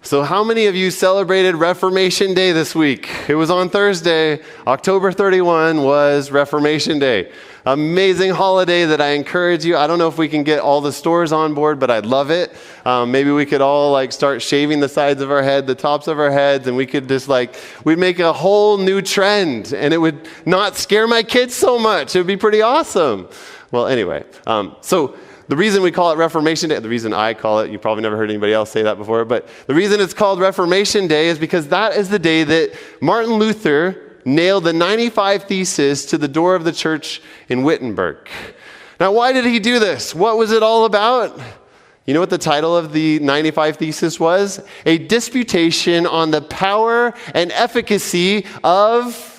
So how many of you celebrated Reformation Day this week? It was on Thursday. October 31 was Reformation Day. Amazing holiday that I encourage you. I don't know if we can get all the stores on board, but I'd love it. Maybe we could all start shaving the sides of our head, the tops of our heads, and we could just we'd make a whole new trend, and it would not scare my kids so much. It would be pretty awesome. Well, anyway, so the reason we call it Reformation Day, the reason I call it, you probably never heard anybody else say that before, but the reason it's called Reformation Day is because that is the day that Martin Luther nailed the 95 Theses to the door of the church in Wittenberg. Now, why did he do this? What was it all about? You know what the title of the 95 Thesis was? A disputation on the power and efficacy of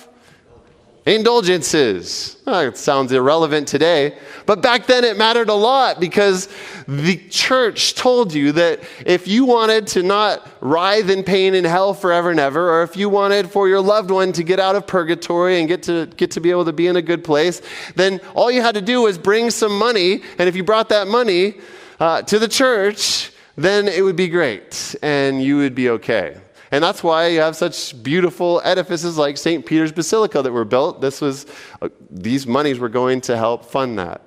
indulgences. It sounds irrelevant today, but back then it mattered a lot because the church told you that if you wanted to not writhe in pain in hell forever and ever, or if you wanted for your loved one to get out of purgatory and get to be able to be in a good place, then all you had to do was bring some money, and if you brought that money to the church, then it would be great and you would be okay. And that's why you have such beautiful edifices like St. Peter's Basilica that were built. These monies were going to help fund that.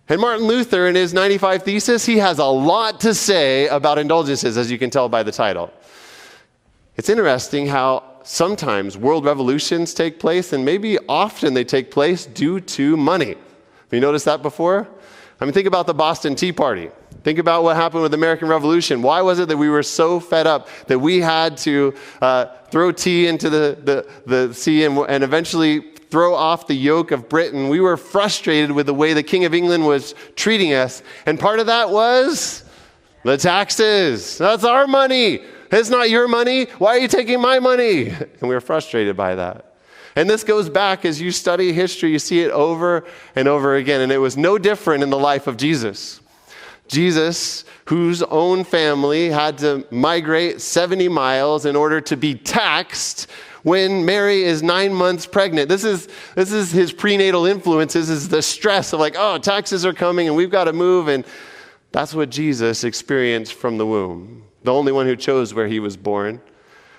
And Martin Luther, in his 95 Thesis, he has a lot to say about indulgences, as you can tell by the title. It's interesting how sometimes world revolutions take place, and maybe often they take place due to money. Have you noticed that before? Think about the Boston Tea Party. Think about what happened with the American Revolution. Why was it that we were so fed up that we had to throw tea into the sea and eventually throw off the yoke of Britain? We were frustrated with the way the King of England was treating us. And part of that was the taxes. That's our money. It's not your money. Why are you taking my money? And we were frustrated by that. And this goes back, as you study history, you see it over and over again. And it was no different in the life of Jesus. Jesus, whose own family had to migrate 70 miles in order to be taxed when Mary is 9 months pregnant. This is his prenatal influences, is the stress of taxes are coming and we've got to move. And that's what Jesus experienced from the womb, the only one who chose where he was born.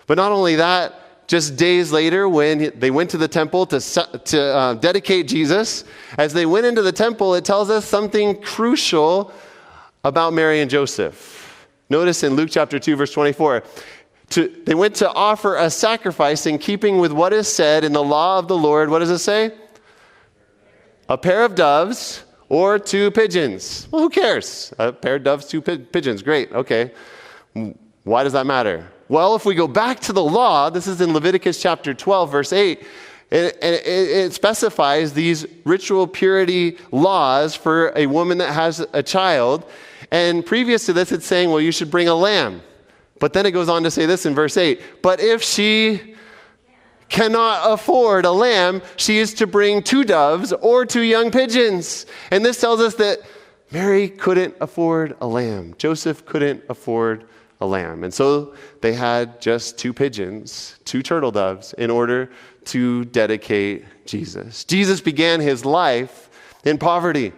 But not only that, just days later, when they went to the temple to dedicate Jesus, as they went into the temple, it tells us something crucial about Mary and Joseph. Notice in Luke chapter 2, verse 24, they went to offer a sacrifice in keeping with what is said in the law of the Lord. What does it say? A pair of doves or 2 pigeons. Well, who cares? A pair of doves, 2 pigeons. Great. Okay. Why does that matter? Well, if we go back to the law, this is in Leviticus chapter 12, verse 8, it specifies these ritual purity laws for a woman that has a child. And previous to this, it's saying, well, you should bring a lamb. But then it goes on to say this in verse 8. But if she cannot afford a lamb, she is to bring 2 doves or 2 young pigeons. And this tells us that Mary couldn't afford a lamb. Joseph couldn't afford a lamb. And so they had just 2 pigeons, 2 turtle doves, in order to dedicate Jesus. Jesus began his life in poverty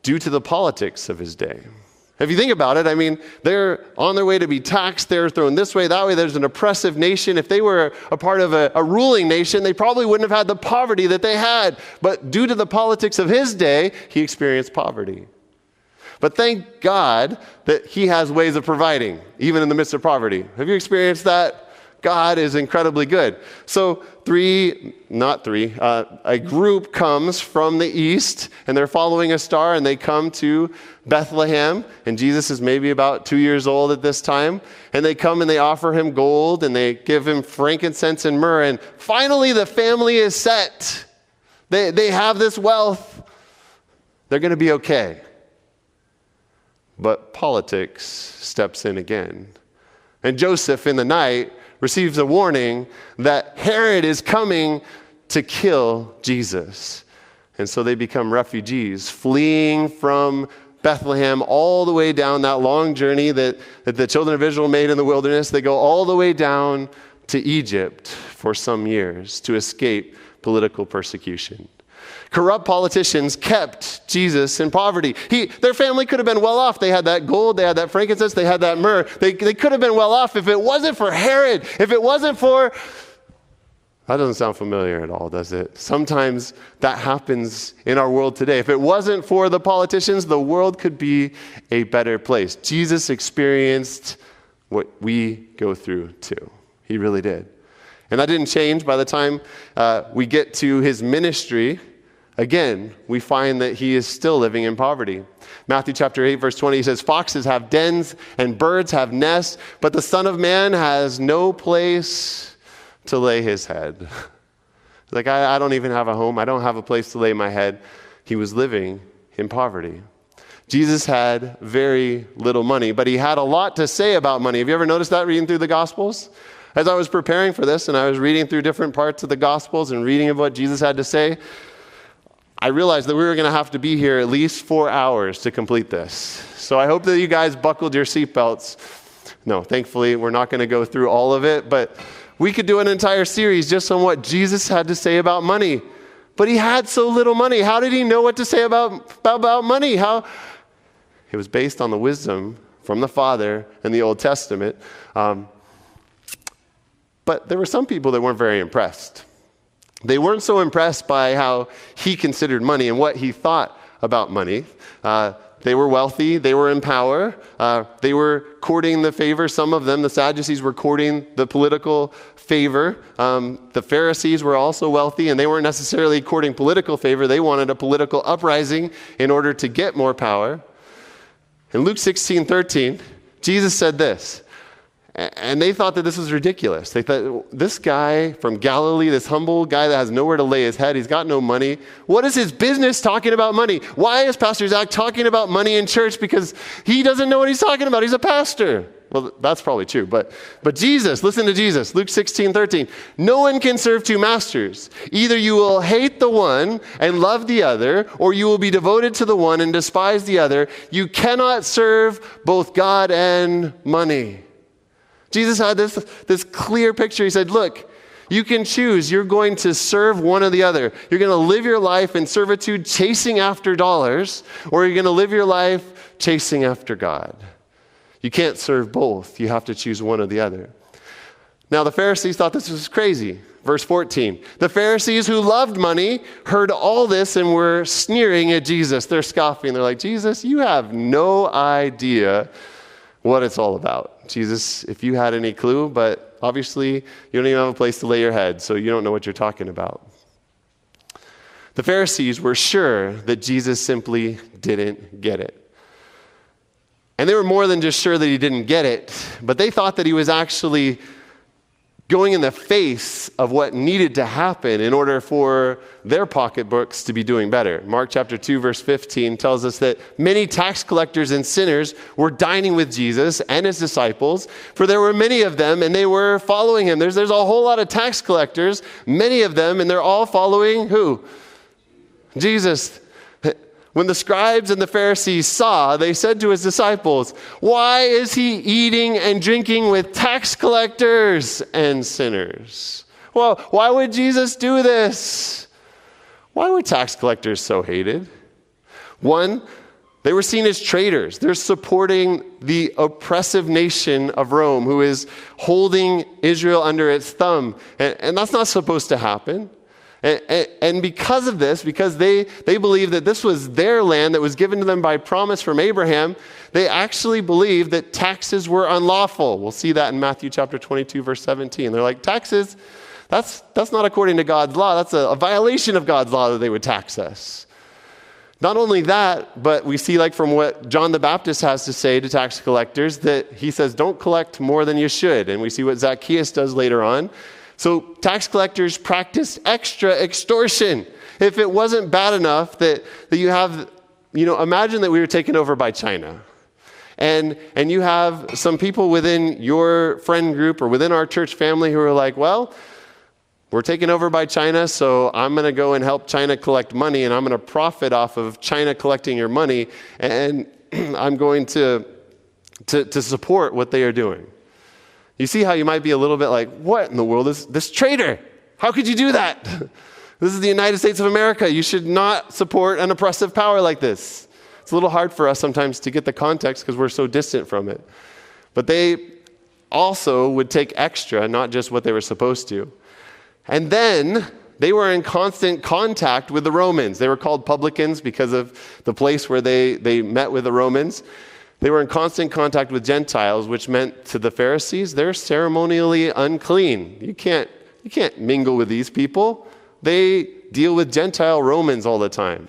due to the politics of his day. If you think about it, they're on their way to be taxed. They're thrown this way, that way. There's an oppressive nation. If they were a part of a ruling nation, they probably wouldn't have had the poverty that they had. But due to the politics of his day, he experienced poverty. But thank God that he has ways of providing, even in the midst of poverty. Have you experienced that? God is incredibly good. So a group comes from the east, and they're following a star, and they come to Bethlehem, and Jesus is maybe about 2 years old at this time, and they come and they offer him gold, and they give him frankincense and myrrh, and finally the family is set. They have this wealth. They're going to be okay. But politics steps in again. And Joseph, in the night, receives a warning that Herod is coming to kill Jesus. And so they become refugees, fleeing from Bethlehem all the way down that long journey that the children of Israel made in the wilderness. They go all the way down to Egypt for some years to escape political persecution. Corrupt politicians kept Jesus in poverty. Their family could have been well off. They had that gold, they had that frankincense, they had that myrrh. They could have been well off if it wasn't for Herod, if it wasn't for... That doesn't sound familiar at all, does it? Sometimes that happens in our world today. If it wasn't for the politicians, the world could be a better place. Jesus experienced what we go through too. He really did. And that didn't change by the time we get to his ministry. Again, we find that he is still living in poverty. Matthew chapter 8, verse 20, he says, foxes have dens and birds have nests, but the Son of Man has no place to lay his head. Like, I don't even have a home. I don't have a place to lay my head. He was living in poverty. Jesus had very little money, but he had a lot to say about money. Have you ever noticed that reading through the Gospels? As I was preparing for this and I was reading through different parts of the Gospels and reading of what Jesus had to say, I realized that we were going to have to be here at least 4 hours to complete this. So I hope that you guys buckled your seatbelts. No, thankfully, we're not going to go through all of it, but we could do an entire series just on what Jesus had to say about money. But he had so little money. How did he know what to say about money? It was based on the wisdom from the Father in the Old Testament. But there were some people that weren't very impressed. They weren't so impressed by how he considered money and what he thought about money. They were wealthy. They were in power. They were courting the favor. Some of them, the Sadducees, were courting the political favor. The Pharisees were also wealthy, and they weren't necessarily courting political favor. They wanted a political uprising in order to get more power. In Luke 16:13, Jesus said this, and they thought that this was ridiculous. They thought, this guy from Galilee, this humble guy that has nowhere to lay his head, he's got no money. What is his business talking about money? Why is Pastor Zach talking about money in church? Because he doesn't know what he's talking about. He's a pastor. Well, that's probably true. But Jesus, listen to Jesus, Luke 16:13. No one can serve two masters. Either you will hate the one and love the other, or you will be devoted to the one and despise the other. You cannot serve both God and money. Jesus had this clear picture. He said, look, you can choose. You're going to serve one or the other. You're going to live your life in servitude chasing after dollars, or you're going to live your life chasing after God. You can't serve both. You have to choose one or the other. Now, the Pharisees thought this was crazy. Verse 14, the Pharisees who loved money heard all this and were sneering at Jesus. They're scoffing. They're like, Jesus, you have no idea what it's all about. Jesus, if you had any clue, but obviously you don't even have a place to lay your head, so you don't know what you're talking about. The Pharisees were sure that Jesus simply didn't get it. And they were more than just sure that he didn't get it, but they thought that he was actually going in the face of what needed to happen in order for their pocketbooks to be doing better. Mark chapter 2, verse 15 tells us that many tax collectors and sinners were dining with Jesus and his disciples, for there were many of them and they were following him. There's a whole lot of tax collectors, many of them, and they're all following who? Jesus. When the scribes and the Pharisees saw, they said to his disciples, why is he eating and drinking with tax collectors and sinners? Well, why would Jesus do this? Why were tax collectors so hated? One, they were seen as traitors. They're supporting the oppressive nation of Rome, who is holding Israel under its thumb. And that's not supposed to happen. And because of this, because they believed that this was their land that was given to them by promise from Abraham, they actually believed that taxes were unlawful. We'll see that in Matthew chapter 22, verse 17. They're like, taxes, that's not according to God's law. That's a violation of God's law that they would tax us. Not only that, but we see like from what John the Baptist has to say to tax collectors that he says, don't collect more than you should. And we see what Zacchaeus does later on. So tax collectors practiced extra extortion. If it wasn't bad enough that you have, imagine that we were taken over by China. And you have some people within your friend group or within our church family who are like, well, we're taken over by China, so I'm going to go and help China collect money, and I'm going to profit off of China collecting your money, and I'm going to support what they are doing. You see how you might be a little bit like, what in the world is this traitor? How could you do that? This is the United States of America. You should not support an oppressive power like this. It's a little hard for us sometimes to get the context because we're so distant from it. But they also would take extra, not just what they were supposed to. And then they were in constant contact with the Romans. They were called publicans because of the place where they met with the Romans. They were in constant contact with Gentiles, which meant to the Pharisees, they're ceremonially unclean. You can't mingle with these people. They deal with Gentile Romans all the time.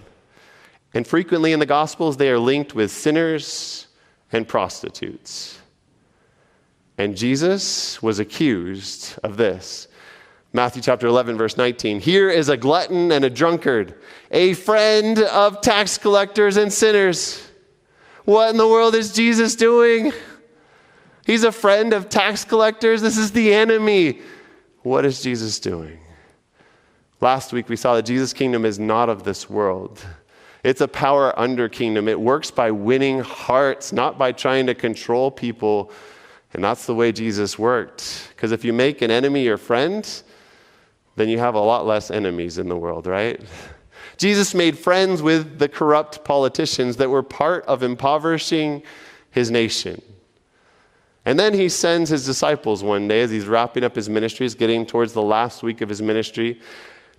And frequently in the Gospels, they are linked with sinners and prostitutes. And Jesus was accused of this. Matthew chapter 11, verse 19. Here is a glutton and a drunkard, a friend of tax collectors and sinners. What in the world is Jesus doing? He's a friend of tax collectors. This is the enemy. What is Jesus doing? Last week we saw that Jesus' kingdom is not of this world. It's a power under kingdom. It works by winning hearts, not by trying to control people. And that's the way Jesus worked. Because if you make an enemy your friend, then you have a lot less enemies in the world, right? Jesus made friends with the corrupt politicians that were part of impoverishing his nation. And then he sends his disciples one day as he's wrapping up his ministry, he's getting towards the last week of his ministry,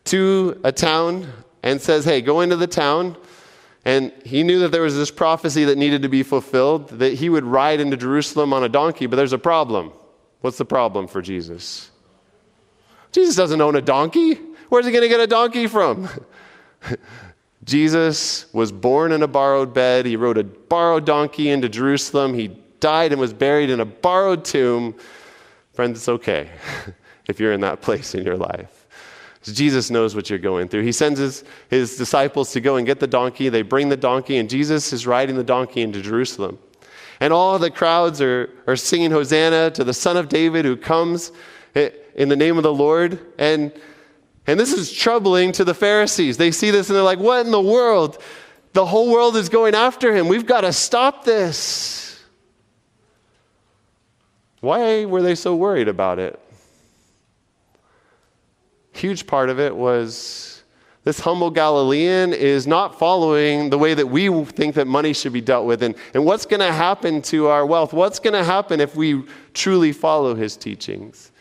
to a town and says, hey, go into the town. And he knew that there was this prophecy that needed to be fulfilled, that he would ride into Jerusalem on a donkey, but there's a problem. What's the problem for Jesus? Jesus doesn't own a donkey. Where's he going to get a donkey from? Jesus was born in a borrowed bed. He rode a borrowed donkey into Jerusalem. He died and was buried in a borrowed tomb. Friends, it's okay if you're in that place in your life. Jesus knows what you're going through. He sends his disciples to go and get the donkey. They bring the donkey, and Jesus is riding the donkey into Jerusalem. And all the crowds are singing Hosanna to the Son of David who comes in the name of the Lord. And this is troubling to the Pharisees. They see this and they're like, what in the world? The whole world is going after him. We've got to stop this. Why were they so worried about it? Huge part of it was this humble Galilean is not following the way that we think that money should be dealt with. And what's going to happen to our wealth? What's going to happen if we truly follow his teachings?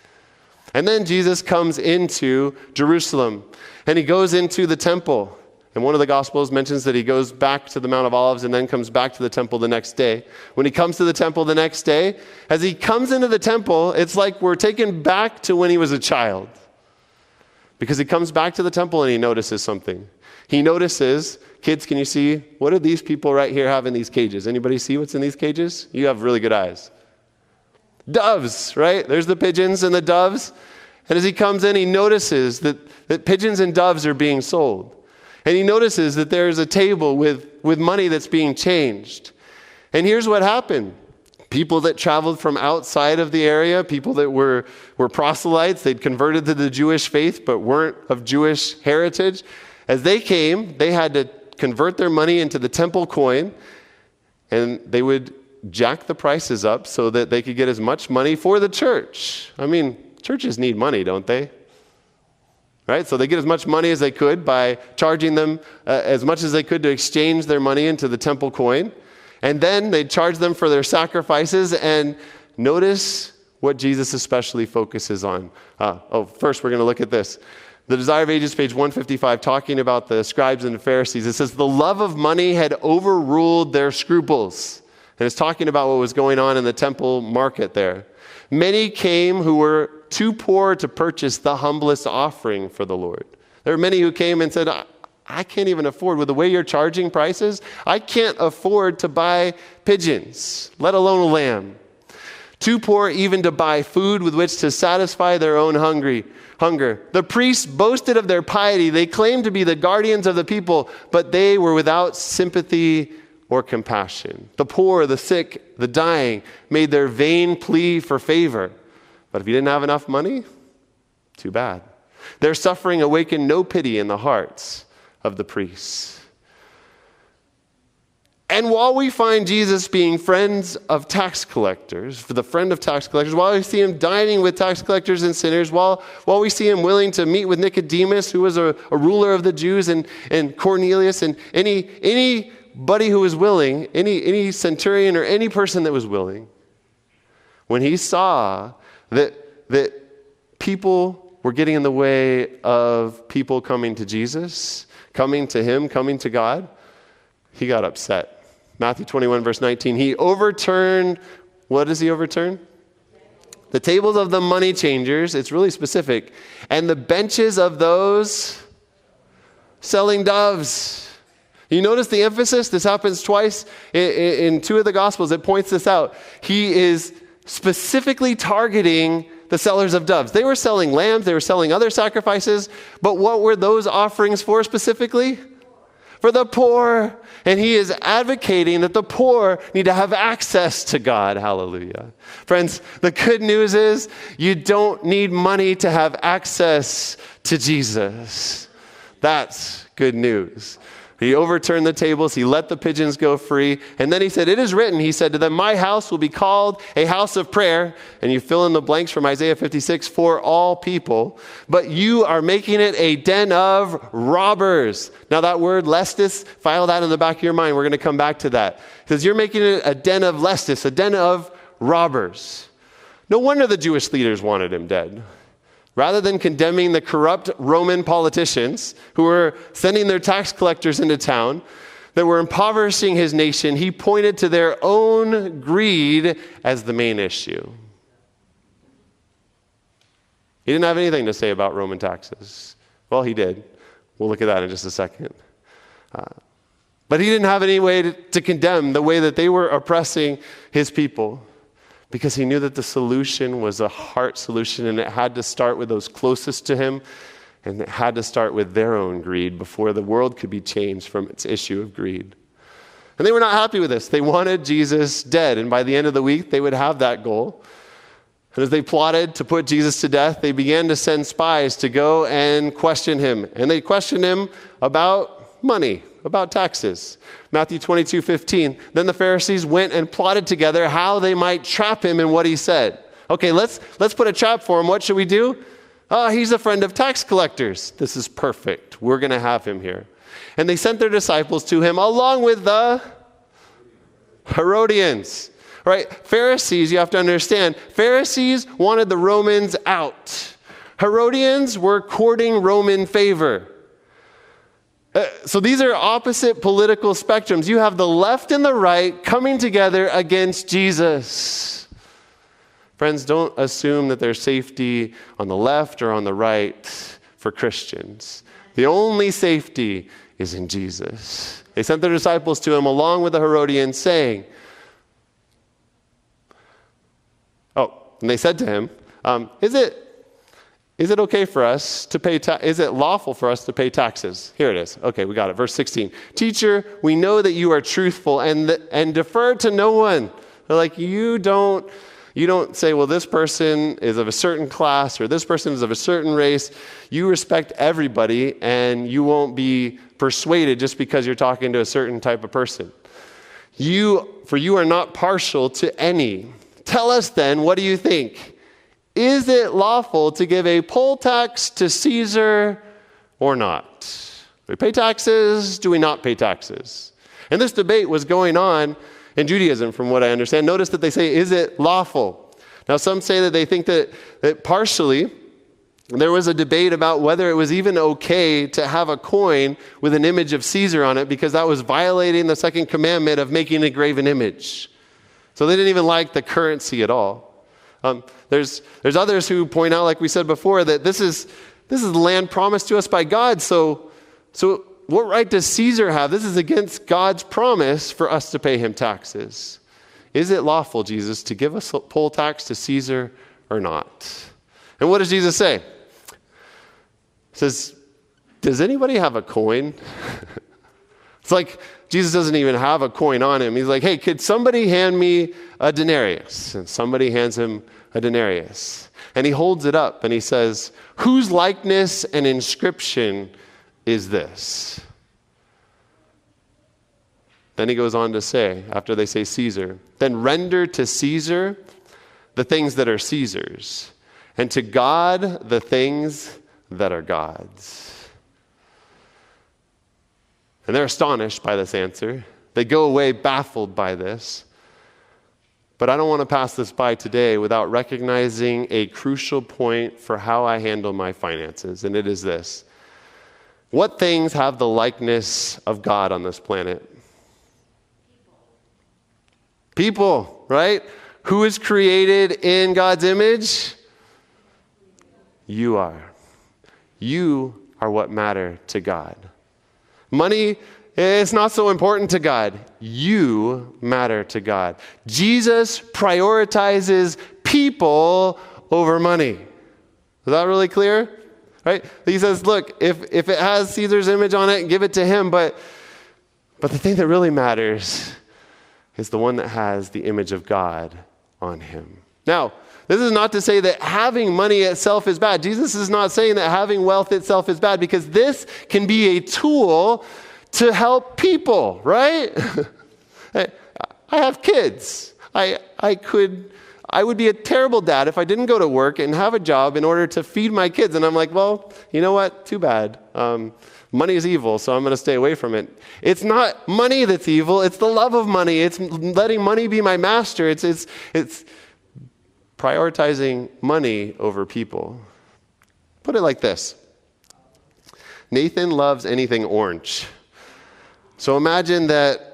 And then Jesus comes into Jerusalem and he goes into the temple. And one of the Gospels mentions that he goes back to the Mount of Olives and then comes back to the temple the next day. When he comes to the temple the next day, as he comes into the temple, it's like we're taken back to when he was a child. Because he comes back to the temple and he notices something. He notices, kids, can you see, what do these people right here have in these cages? Anybody see what's in these cages? You have really good eyes. Doves, right? There's the pigeons and the doves. And as he comes in, he notices that pigeons and doves are being sold. And he notices that there's a table with money that's being changed. And here's what happened. People that traveled from outside of the area, people that were proselytes, they'd converted to the Jewish faith but weren't of Jewish heritage. As they came, they had to convert their money into the temple coin, and they would jack the prices up so that they could get as much money for the church. I mean, churches need money, don't they? Right? So they get as much money as they could by charging them as much as they could to exchange their money into the temple coin. And then they'd charge them for their sacrifices. And notice what Jesus especially focuses on. First we're going to look at this. The Desire of Ages, page 155, talking about the scribes and the Pharisees. It says, the love of money had overruled their scruples. And it's talking about what was going on in the temple market there. Many came who were too poor to purchase the humblest offering for the Lord. There were many who came and said, I can't even afford, with the way you're charging prices, I can't afford to buy pigeons, let alone a lamb. Too poor even to buy food with which to satisfy their own hunger. The priests boasted of their piety. They claimed to be the guardians of the people, but they were without sympathy or compassion. The poor, the sick, the dying made their vain plea for favor. But if you didn't have enough money, too bad. Their suffering awakened no pity in the hearts of the priests. And while we find Jesus being friends of tax collectors, for the friend of tax collectors, while we see him dining with tax collectors and sinners, while we see him willing to meet with Nicodemus, who was a ruler of the Jews, and Cornelius, and anybody who was willing, any centurion or any person that was willing, when he saw that people were getting in the way of people coming to Jesus, coming to him, coming to God, he got upset. Matthew 21, verse 19, he overturned, what does he overturn? The tables of the money changers, it's really specific, and the benches of those selling doves. You notice the emphasis? This happens twice in two of the Gospels. It points this out. He is specifically targeting the sellers of doves. They were selling lambs, they were selling other sacrifices, but what were those offerings for specifically? For the poor. And he is advocating that the poor need to have access to God. Hallelujah. Friends, the good news is you don't need money to have access to Jesus. That's good news. He overturned the tables. He let the pigeons go free. And then he said, it is written, he said to them, my house will be called a house of prayer. And you fill in the blanks from Isaiah 56, for all people. But you are making it a den of robbers. Now that word, lestis, file that in the back of your mind. We're going to come back to that. It says, you're making it a den of lestis, a den of robbers. No wonder the Jewish leaders wanted him dead. Rather than condemning the corrupt Roman politicians who were sending their tax collectors into town, that were impoverishing his nation, he pointed to their own greed as the main issue. He didn't have anything to say about Roman taxes. Well, he did. We'll look at that in just a second. But he didn't have any way to condemn the way that they were oppressing his people, because he knew that the solution was a heart solution, and it had to start with those closest to him, and it had to start with their own greed before the world could be changed from its issue of greed. And they were not happy with this. They wanted Jesus dead, and by the end of the week, they would have that goal. And as they plotted to put Jesus to death, they began to send spies to go and question him. And they questioned him about money, about taxes. Matthew 22:15. Then the Pharisees went and plotted together how they might trap him in what he said. Okay, let's put a trap for him. What should we do? He's a friend of tax collectors. This is perfect. We're going to have him here. And they sent their disciples to him along with the Herodians. Right? Pharisees, you have to understand, Pharisees wanted the Romans out. Herodians were courting Roman favor. So these are opposite political spectrums. You have the left and the right coming together against Jesus. Friends, don't assume that there's safety on the left or on the right for Christians. The only safety is in Jesus. They sent their disciples to him along with the Herodians, saying, and they said to him, is it okay for us to pay is it lawful for us to pay taxes? Here it is. Okay, we got it. Verse 16. Teacher, we know that you are truthful and defer to no one. They're like, you don't say, well, this person is of a certain class or this person is of a certain race. You respect everybody, and you won't be persuaded just because you're talking to a certain type of person. For you are not partial to any. Tell us then, what do you think? Is it lawful to give a poll tax to Caesar or not? Do we pay taxes? Do we not pay taxes? And this debate was going on in Judaism, from what I understand. Notice that they say, is it lawful? Now, some say that they think that partially there was a debate about whether it was even okay to have a coin with an image of Caesar on it, because that was violating the second commandment of making a graven image. So they didn't even like the currency at all. There's others who point out, like we said before, that this is land promised to us by God. So what right does Caesar have? This is against God's promise for us to pay him taxes. Is it lawful, Jesus, to give a poll tax to Caesar or not? And what does Jesus say? He says, does anybody have a coin? It's like Jesus doesn't even have a coin on him. He's like, hey, could somebody hand me a denarius? And somebody hands him a denarius. And he holds it up and he says, whose likeness and inscription is this? Then he goes on to say, after they say Caesar, then render to Caesar the things that are Caesar's, and to God the things that are God's. And they're astonished by this answer. They go away baffled by this. But I don't want to pass this by today without recognizing a crucial point for how I handle my finances, and it is this. What things have the likeness of God on this planet? People, right? Who is created in God's image? You are. You are what matter to God. Money is not so important to God. You matter to God. Jesus prioritizes people over money. Is that really clear? Right? He says, look, if it has Caesar's image on it, give it to him. But the thing that really matters is the one that has the image of God on him. Now, this is not to say that having money itself is bad. Jesus is not saying that having wealth itself is bad, because this can be a tool to help people, right? I have kids. I would be a terrible dad if I didn't go to work and have a job in order to feed my kids. And I'm like, well, you know what? Too bad. Money is evil, so I'm going to stay away from it. It's not money that's evil. It's the love of money. It's letting money be my master. It's prioritizing money over people. Put it like this. Nathan loves anything orange. So imagine that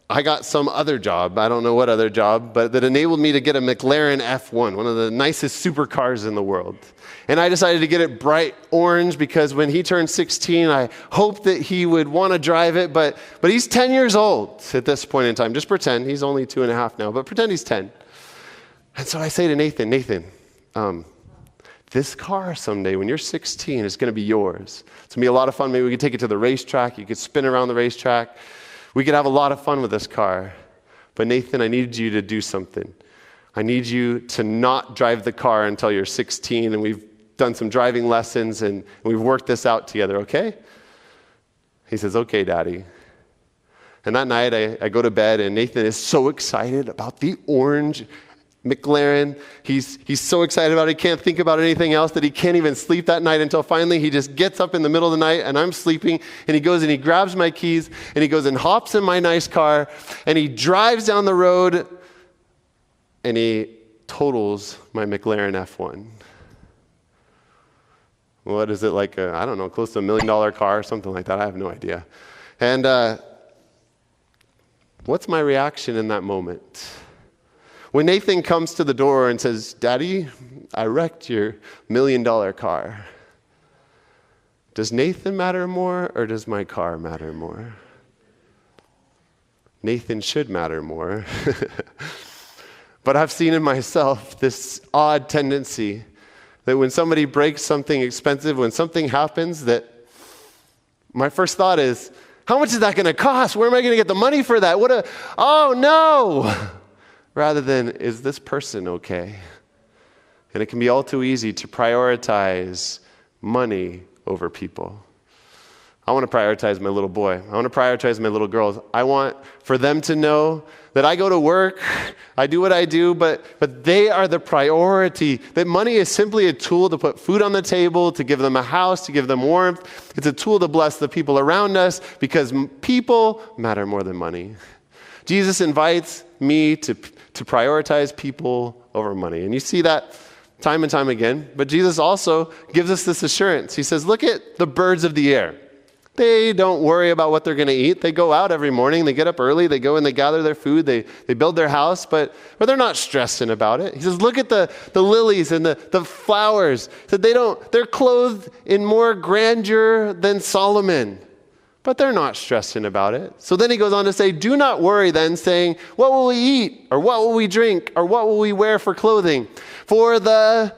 I got some other job, I don't know what other job, but that enabled me to get a McLaren F1, one of the nicest supercars in the world. And I decided to get it bright orange because when he turned 16, I hoped that he would want to drive it, but he's 10 years old at this point in time. Just pretend. He's only 2.5 now, but pretend he's 10. And so I say to Nathan, this car someday, when you're 16, is going to be yours. It's going to be a lot of fun. Maybe we could take it to the racetrack. You could spin around the racetrack. We could have a lot of fun with this car. But Nathan, I need you to do something. I need you to not drive the car until you're 16, and we've done some driving lessons, and we've worked this out together, okay? He says, okay, Daddy. And that night, I go to bed, and Nathan is so excited about the orange McLaren. He's so excited about it, he can't think about anything else, that he can't even sleep that night until finally he just gets up in the middle of the night and I'm sleeping, and he goes and he grabs my keys and he goes and hops in my nice car and he drives down the road and he totals my McLaren F1. What is it, like I don't know, close to $1 million car or something like that? I have no idea. And what's my reaction in that moment? When Nathan comes to the door and says, Daddy, I wrecked your $1 million car. Does Nathan matter more or does my car matter more? Nathan should matter more. But I've seen in myself this odd tendency that when somebody breaks something expensive, when something happens, that my first thought is, how much is that going to cost? Where am I going to get the money for that? Oh no! Rather than, is this person okay? And it can be all too easy to prioritize money over people. I want to prioritize my little boy. I want to prioritize my little girls. I want for them to know that I go to work, I do what I do, but they are the priority. That money is simply a tool to put food on the table, to give them a house, to give them warmth. It's a tool to bless the people around us because people matter more than money. Jesus invites me to prioritize people over money. And you see that time and time again. But Jesus also gives us this assurance. He says, look at the birds of the air. They don't worry about what they're going to eat. They go out every morning. They get up early. They go and they gather their food. They build their house, but they're not stressing about it. He says, look at the lilies and the flowers. He said they're clothed in more grandeur than Solomon, but they're not stressing about it. So then he goes on to say, do not worry then, saying, what will we eat? Or what will we drink? Or what will we wear for clothing? For the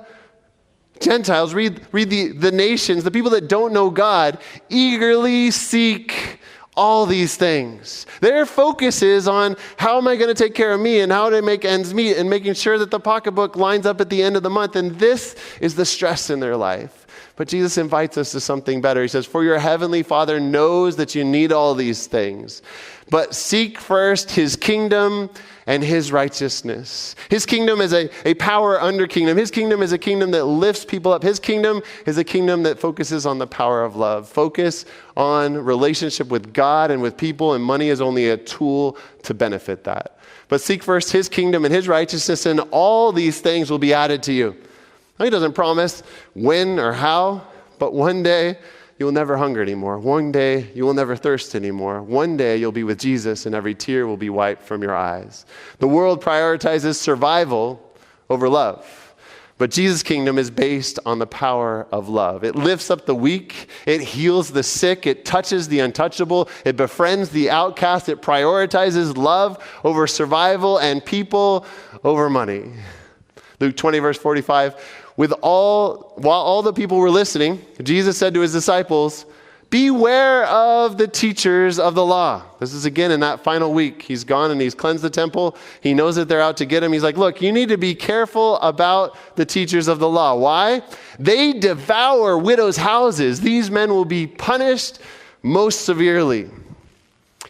Gentiles, read the nations, the people that don't know God, eagerly seek all these things. Their focus is on how am I going to take care of me and how do I make ends meet and making sure that the pocketbook lines up at the end of the month. And this is the stress in their life. But Jesus invites us to something better. He says, for your heavenly Father knows that you need all these things. But seek first his kingdom and his righteousness. His kingdom is a power under kingdom. His kingdom is a kingdom that lifts people up. His kingdom is a kingdom that focuses on the power of love. Focus on relationship with God and with people, and money is only a tool to benefit that. But seek first his kingdom and his righteousness, and all these things will be added to you. Now, he doesn't promise when or how, but one day you will never hunger anymore. One day you will never thirst anymore. One day you'll be with Jesus and every tear will be wiped from your eyes. The world prioritizes survival over love. But Jesus' kingdom is based on the power of love. It lifts up the weak. It heals the sick. It touches the untouchable. It befriends the outcast. It prioritizes love over survival and people over money. Luke 20, verse 45. While all the people were listening, Jesus said to his disciples, beware of the teachers of the law. This is again in that final week. He's gone and he's cleansed the temple. He knows that they're out to get him. He's like, look, you need to be careful about the teachers of the law. Why? They devour widows' houses. These men will be punished most severely.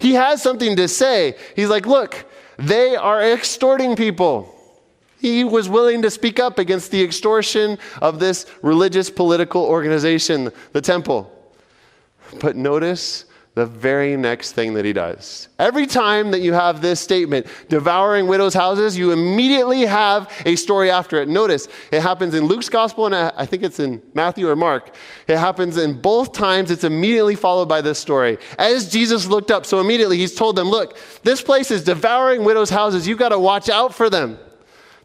He has something to say. He's like, look, they are extorting people. He was willing to speak up against the extortion of this religious political organization, the temple. But notice the very next thing that he does. Every time that you have this statement, devouring widows' houses, you immediately have a story after it. Notice, it happens in Luke's gospel, and I think it's in Matthew or Mark. It happens in both times. It's immediately followed by this story. As Jesus looked up, so immediately he's told them, look, this place is devouring widows' houses. You've got to watch out for them.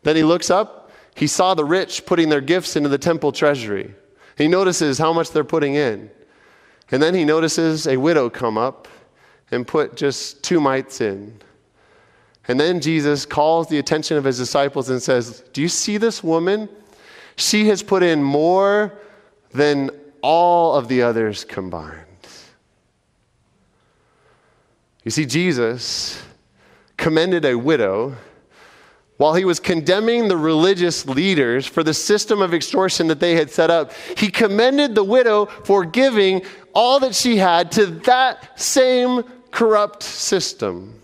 Then he looks up, he saw the rich putting their gifts into the temple treasury. He notices how much they're putting in. And then he notices a widow come up and put just 2 mites in. And then Jesus calls the attention of his disciples and says, do you see this woman? She has put in more than all of the others combined. You see, Jesus commended a widow while he was condemning the religious leaders for the system of extortion that they had set up. He commended the widow for giving all that she had to that same corrupt system.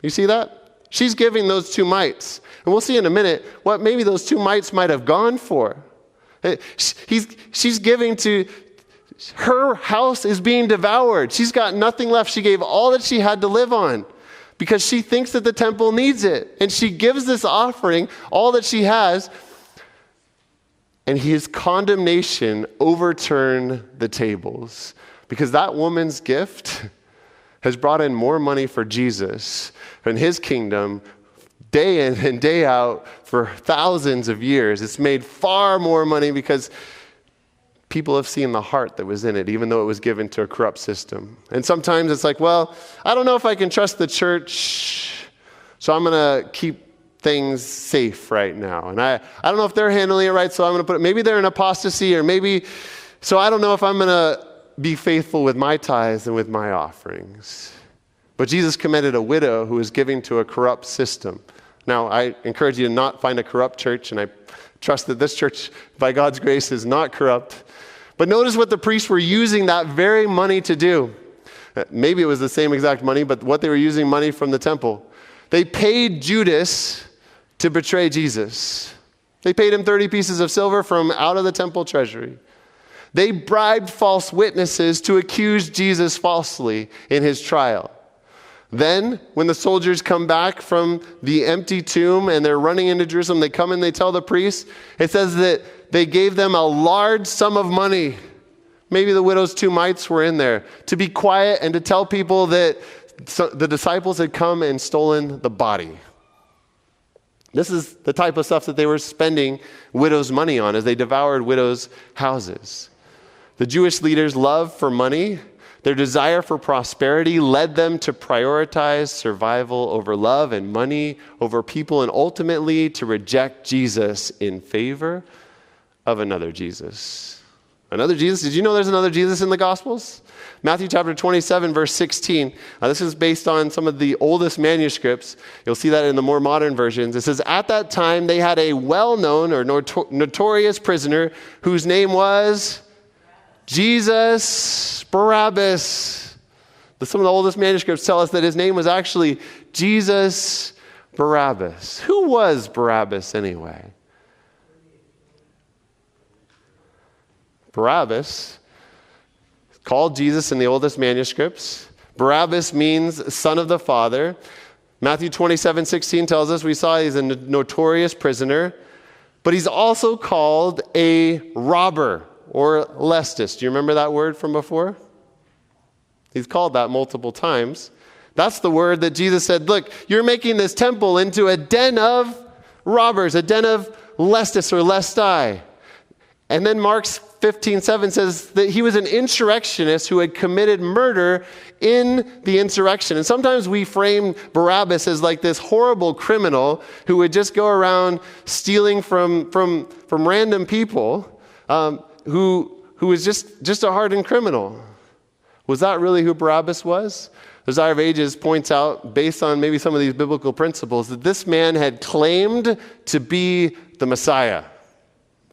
You see that? She's giving those 2 mites. And we'll see in a minute what maybe those 2 mites might have gone for. She's giving to, her house is being devoured. She's got nothing left. She gave all that she had to live on, because she thinks that the temple needs it. And she gives this offering, all that she has, and his condemnation overturned the tables. Because that woman's gift has brought in more money for Jesus and his kingdom day in and day out for thousands of years. It's made far more money because people have seen the heart that was in it, even though it was given to a corrupt system. And sometimes it's like, well, I don't know if I can trust the church, so I'm going to keep things safe right now. And I don't know if they're handling it right, so I'm going to put it, maybe they're in apostasy, or maybe, so I don't know if I'm going to be faithful with my tithes and with my offerings. But Jesus commended a widow who was giving to a corrupt system. Now, I encourage you to not find a corrupt church, and I trust that this church, by God's grace, is not corrupt. But notice what the priests were using that very money to do. Maybe it was the same exact money, but what they were using money from the temple. They paid Judas to betray Jesus. They paid him 30 pieces of silver from out of the temple treasury. They bribed false witnesses to accuse Jesus falsely in his trial. Then, when the soldiers come back from the empty tomb and they're running into Jerusalem, they come and they tell the priests, it says that they gave them a large sum of money. Maybe the widow's 2 mites were in there, to be quiet and to tell people that the disciples had come and stolen the body. This is the type of stuff that they were spending widows' money on as they devoured widows' houses. The Jewish leaders' love for money, their desire for prosperity, led them to prioritize survival over love and money over people, and ultimately to reject Jesus in favor of another Jesus. Another Jesus? Did you know there's another Jesus in the Gospels? Matthew chapter 27, verse 16. This is based on some of the oldest manuscripts. You'll see that in the more modern versions. It says, at that time they had a well-known or notorious prisoner whose name was Jesus Barabbas. Some of the oldest manuscripts tell us that his name was actually Jesus Barabbas. Who was Barabbas anyway? Barabbas, called Jesus in the oldest manuscripts. Barabbas means son of the Father. Matthew 27:16 tells us, we saw he's a notorious prisoner, but he's also called a robber or lestis. Do you remember that word from before? He's called that multiple times. That's the word that Jesus said, look, you're making this temple into a den of robbers, a den of lestis or lestai. And then Mark 15:7 says that he was an insurrectionist who had committed murder in the insurrection. And sometimes we frame Barabbas as like this horrible criminal who would just go around stealing from random people, who was just a hardened criminal. Was that really who Barabbas was? The Desire of Ages points out, based on maybe some of these biblical principles, that this man had claimed to be the Messiah.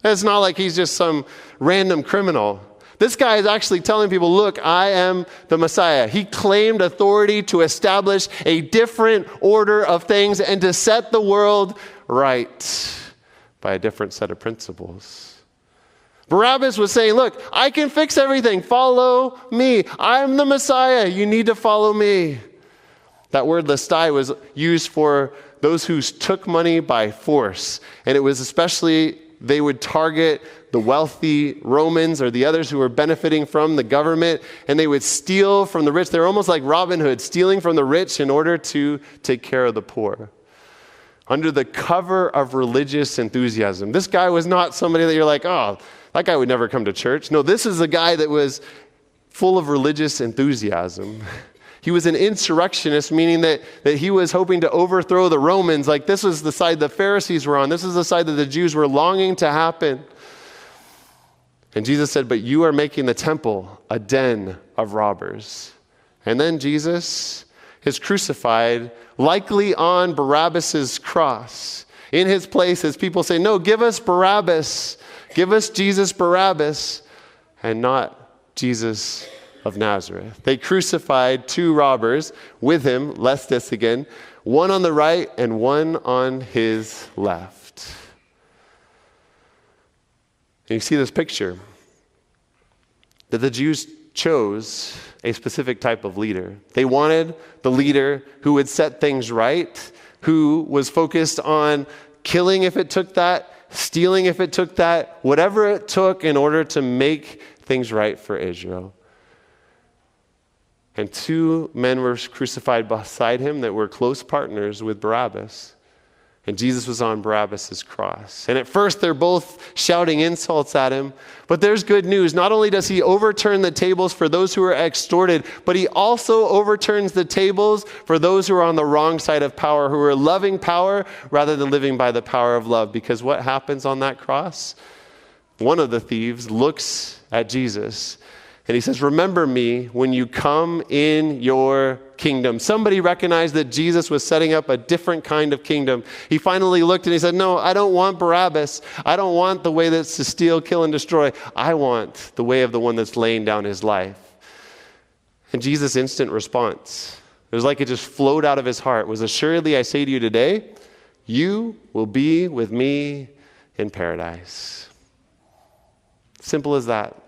It's not like he's just some random criminal. This guy is actually telling people, look, I am the Messiah. He claimed authority to establish a different order of things and to set the world right by a different set of principles. Barabbas was saying, look, I can fix everything. Follow me. I'm the Messiah. You need to follow me. That word lestai was used for those who took money by force. And it was especially, they would target the wealthy Romans or the others who were benefiting from the government, and they would steal from the rich. They were almost like Robin Hood, stealing from the rich in order to take care of the poor. Under the cover of religious enthusiasm. This guy was not somebody that you're like, oh, that guy would never come to church. No, this is a guy that was full of religious enthusiasm. He was an insurrectionist, meaning that he was hoping to overthrow the Romans. Like this was the side the Pharisees were on. This is the side that the Jews were longing to happen. And Jesus said, but you are making the temple a den of robbers. And then Jesus is crucified, likely on Barabbas's cross. In his place, as people say, no, give us Barabbas. Give us Jesus Barabbas and not Jesus of Nazareth. They crucified two robbers with him, lestis again, one on the right and one on his left. And you see this picture that the Jews chose a specific type of leader. They wanted the leader who would set things right, who was focused on killing if it took that, stealing if it took that, whatever it took in order to make things right for Israel. And two men were crucified beside him that were close partners with Barabbas. And Jesus was on Barabbas' cross. And at first they're both shouting insults at him. But there's good news. Not only does he overturn the tables for those who are extorted, but he also overturns the tables for those who are on the wrong side of power, who are loving power rather than living by the power of love. Because what happens on that cross? One of the thieves looks at Jesus and he says, remember me when you come in your kingdom. Somebody recognized that Jesus was setting up a different kind of kingdom. He finally looked and he said, no, I don't want Barabbas. I don't want the way that's to steal, kill, and destroy. I want the way of the one that's laying down his life. And Jesus' instant response, it was like it just flowed out of his heart, was assuredly I say to you today, you will be with me in paradise. Simple as that.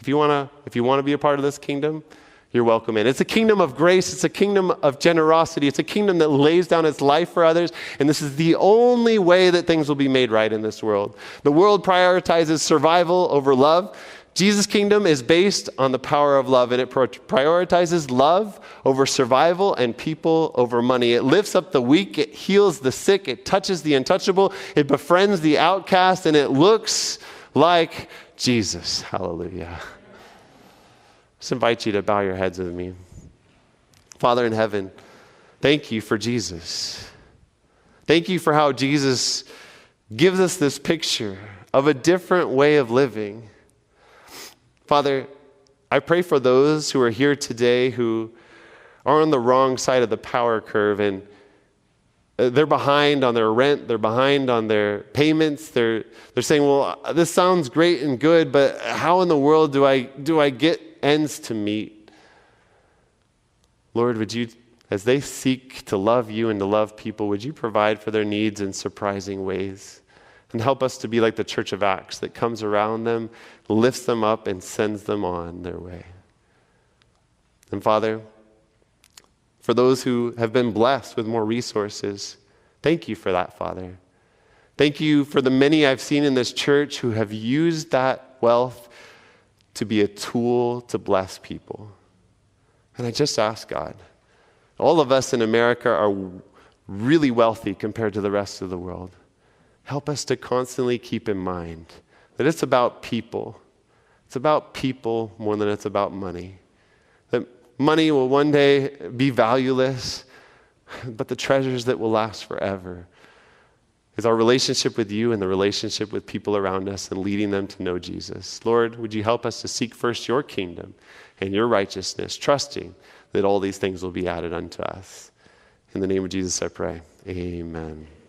If you want to be a part of this kingdom, you're welcome in. It's a kingdom of grace. It's a kingdom of generosity. It's a kingdom that lays down its life for others. And this is the only way that things will be made right in this world. The world prioritizes survival over love. Jesus' kingdom is based on the power of love, and it prioritizes love over survival and people over money. It lifts up the weak. It heals the sick. It touches the untouchable. It befriends the outcast, and it looks like Jesus. Hallelujah. Just invite you to bow your heads with me. Father in heaven, thank you for Jesus. Thank you for how Jesus gives us this picture of a different way of living. Father, I pray for those who are here today who are on the wrong side of the power curve, and they're behind on their rent, they're behind on their payments. They're saying, well, this sounds great and good, but how in the world do I get ends to meet? Lord, would you, as they seek to love you and to love people, would you provide for their needs in surprising ways? And help us to be like the church of Acts that comes around them, lifts them up, and sends them on their way. And Father, for those who have been blessed with more resources, thank you for that, Father. Thank you for the many I've seen in this church who have used that wealth to be a tool to bless people. And I just ask God, all of us in America are really wealthy compared to the rest of the world. Help us to constantly keep in mind that it's about people. It's about people more than it's about money. That money will one day be valueless, but the treasures that will last forever is our relationship with you and the relationship with people around us and leading them to know Jesus. Lord, would you help us to seek first your kingdom and your righteousness, trusting that all these things will be added unto us. In the name of Jesus I pray, amen.